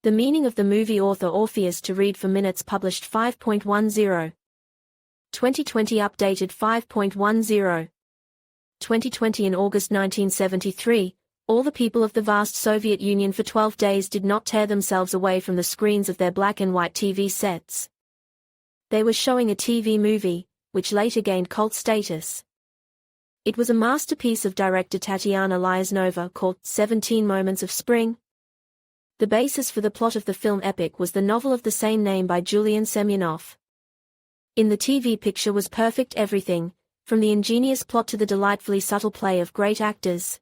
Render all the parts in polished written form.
The meaning of the movie author Orpheus to read for minutes published 5.10. 2020 updated 5.10. 2020 In August 1973, all the people of the vast Soviet Union for 12 days did not tear themselves away from the screens of their black and white TV sets. They were showing a TV movie, which later gained cult status. It was a masterpiece of director Tatiana Lyaznova called 17 Moments of Spring. The basis for the plot of the film epic was the novel of the same name by Julian Semyonov. In the TV picture was perfect everything, from the ingenious plot to the delightfully subtle play of great actors.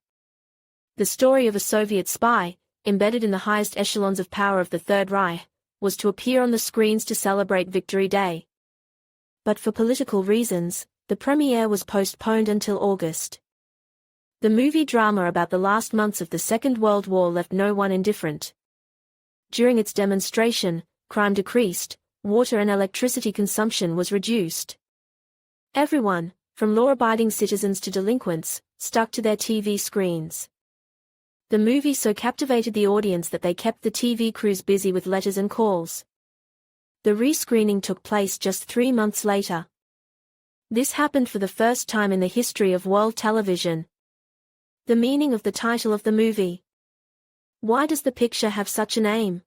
The story of a Soviet spy, embedded in the highest echelons of power of the Third Reich, was to appear on the screens to celebrate Victory Day. But for political reasons, the premiere was postponed until August. The movie drama about the last months of the Second World War left no one indifferent. During its demonstration, crime decreased, water and electricity consumption was reduced. Everyone, from law-abiding citizens to delinquents, stuck to their TV screens. The movie so captivated the audience that they kept the TV crews busy with letters and calls. The re-screening took place just 3 months later. This happened for the first time in the history of world television. The meaning of the title of the movie. Why does the picture have such a name?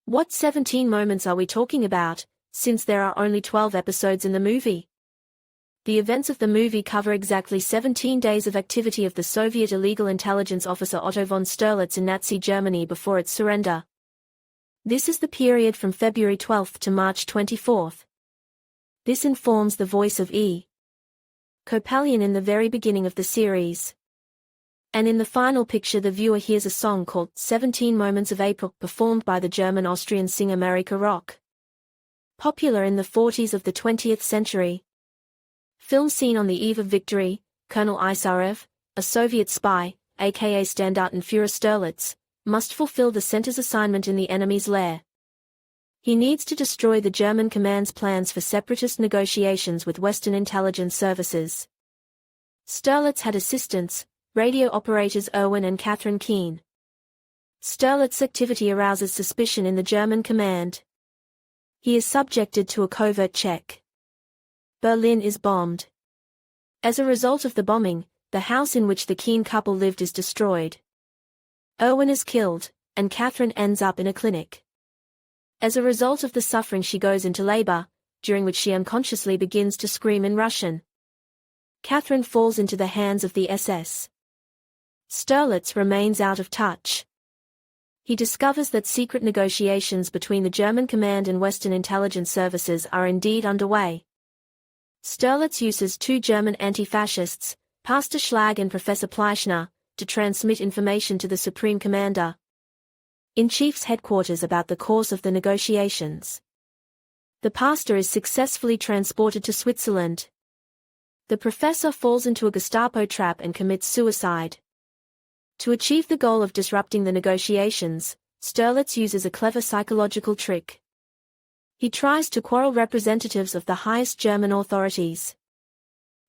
What 17 moments are we talking about, since there are only 12 episodes in the movie? The events of the movie cover exactly 17 days of activity of the Soviet illegal intelligence officer Otto von Sterlitz in Nazi Germany before its surrender. This is the period from February 12 to March 24. This informs the voice of E. Kopelian in the very beginning of the series. And in the final picture the viewer hears a song called 17 Moments of April performed by the German-Austrian singer Marika Rock. Popular in the 40s of the 20th century. Film scene on the eve of victory, Colonel Isarev, a Soviet spy, aka Standartenführer Sterlitz, must fulfill the center's assignment in the enemy's lair. He needs to destroy the German command's plans for separatist negotiations with Western intelligence services. Sterlitz had assistants, radio operators Erwin and Catherine Keen. Sterlitz's activity arouses suspicion in the German command. He is subjected to a covert check. Berlin is bombed. As a result of the bombing, the house in which the Keen couple lived is destroyed. Erwin is killed, and Catherine ends up in a clinic. As a result of the suffering she goes into labor, during which she unconsciously begins to scream in Russian. Catherine falls into the hands of the SS. Sterlitz remains out of touch. He discovers that secret negotiations between the German command and Western intelligence services are indeed underway. Sterlitz uses 2 German anti-fascists, Pastor Schlag and Professor Pleischner, to transmit information to the Supreme Commander in Chief's headquarters about the course of the negotiations. The pastor is successfully transported to Switzerland. The professor falls into a Gestapo trap and commits suicide. To achieve the goal of disrupting the negotiations, Sterlitz uses a clever psychological trick. He tries to quarrel representatives of the highest German authorities.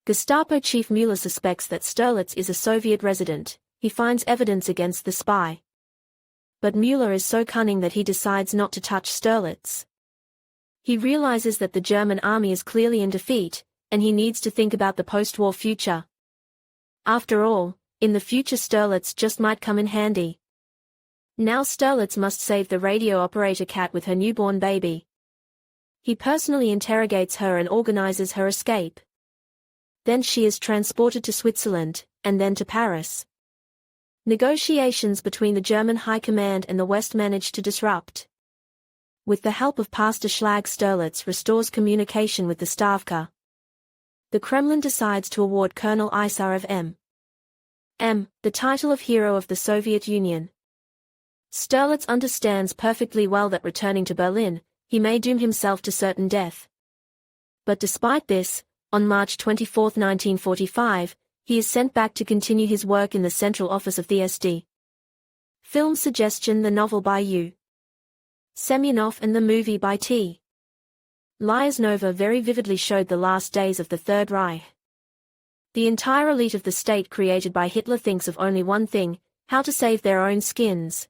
Gestapo chief Müller suspects that Sterlitz is a Soviet resident. He finds evidence against the spy. But Müller is so cunning that he decides not to touch Sterlitz. He realizes that the German army is clearly in defeat, and he needs to think about the post-war future. After all, in the future Sterlitz just might come in handy. Now Sterlitz must save the radio operator Kat with her newborn baby. He personally interrogates her and organizes her escape. Then she is transported to Switzerland, and then to Paris. Negotiations between the German High Command and the West manage to disrupt. With the help of Pastor Schlag, Sterlitz restores communication with the Stavka. The Kremlin decides to award Colonel Isarev M. the title of Hero of the Soviet Union. Sterlitz understands perfectly well that returning to Berlin, he may doom himself to certain death. But despite this, on March 24, 1945, he is sent back to continue his work in the central office of the SD. Film suggestion: the novel by U. Semyonov and the movie by T. Lyaznova very vividly showed the last days of the Third Reich. The entire elite of the state created by Hitler thinks of only one thing: how to save their own skins.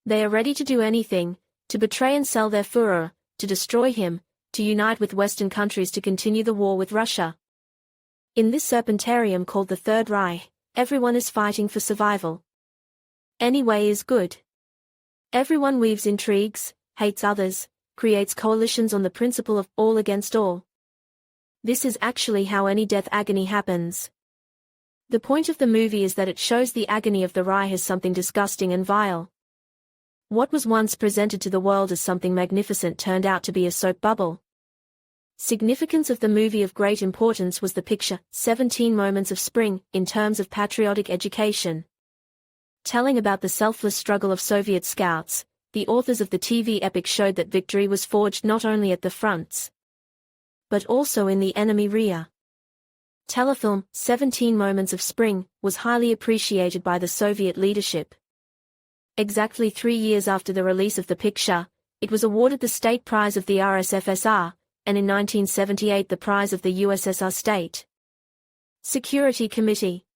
They are ready to do anything, to betray and sell their Führer, to destroy him, to unite with Western countries to continue the war with Russia. In this serpentarium called the Third Reich, everyone is fighting for survival. Any way is good. Everyone weaves intrigues, hates others, creates coalitions on the principle of all against all. This is actually how any death agony happens. The point of the movie is that it shows the agony of the Reich as something disgusting and vile. What was once presented to the world as something magnificent turned out to be a soap bubble. Significance of the movie of great importance was the picture, 17 Moments of Spring, in terms of patriotic education. Telling about the selfless struggle of Soviet scouts, the authors of the TV epic showed that victory was forged not only at the fronts, but also in the enemy rear. Telefilm, 17 Moments of Spring, was highly appreciated by the Soviet leadership. Exactly 3 years after the release of the picture, it was awarded the State Prize of the RSFSR, and in 1978 the Prize of the USSR State Security Committee.